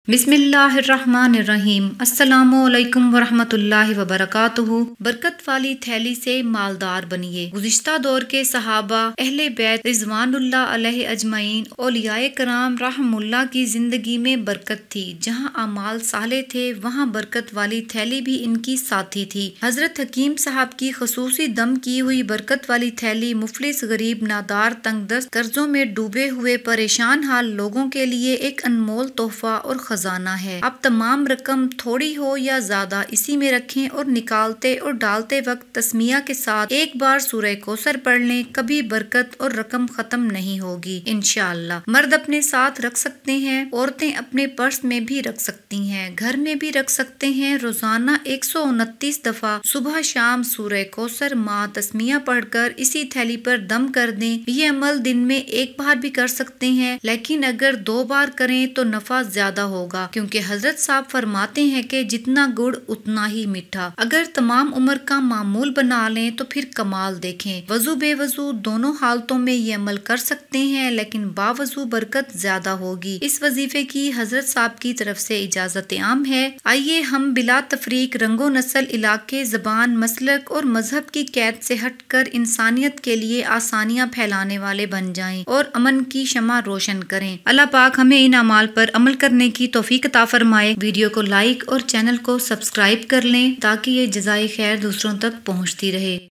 बिस्मिल्लाहिर्रहमानिर्रहीम। अस्सलामुअलैकुम वरहमतुल्लाहि वबरकातुहू। बरकत वाली थैली से मालदार बनिए। गुज़िश्ता दौर के सहाबा, अहले बैत रिज़वानुल्लाह अलैहि अजमईन, औलियाए कराम रहमुल्लाह की जिंदगी में बरकत थी। जहाँ अमाल साले थे वहाँ बरकत वाली थैली भी इनकी साथी थी। हजरत हकीम साहब की खसूसी दम की हुई बरकत वाली थैली मुफलिस, गरीब, नादार, तंगदस्त, कर्जों में डूबे हुए परेशान हाल लोगों के लिए एक अनमोल तोहफा और खजाना है। अब तमाम रकम थोड़ी हो या ज्यादा इसी में रखें और निकालते और डालते वक्त तस्मिया के साथ एक बार सूरह कौसर पढ़ लें। कभी बरकत और रकम खत्म नहीं होगी इंशाअल्लाह। मर्द अपने साथ रख सकते हैं, औरतें अपने पर्स में भी रख सकती हैं, घर में भी रख सकते हैं। रोजाना 129 दफा सुबह शाम सूरह कौसर माँ तस्मिया पढ़कर इसी थैली पर दम कर दें। ये अमल दिन में एक बार भी कर सकते हैं, लेकिन अगर 2 बार करें तो नफा ज्यादा होगा, क्योंकि हजरत साहब फरमाते हैं कि जितना गुड़ उतना ही मीठा। अगर तमाम उम्र का मामूल बना लें तो फिर कमाल देखें। वजू बेवजू दोनों हालतों में ये अमल कर सकते हैं, लेकिन बावजू बरकत ज्यादा होगी। इस वजीफे की हजरत साहब की तरफ से इजाजत आम है। आइए हम बिला तफरीक रंगो नस्ल, इलाके, जबान, मसलक और मजहब की कैद से हटकर इंसानियत के लिए आसानियाँ फैलाने वाले बन जाएं और अमन की शमा रोशन करें। अल्लाह पाक हमें इन अमाल पर अमल करने की तौफीक अता फरमाए। वीडियो को लाइक और चैनल को सब्सक्राइब कर लें ताकि ये जज़ाए खैर दूसरों तक पहुँचती रहे।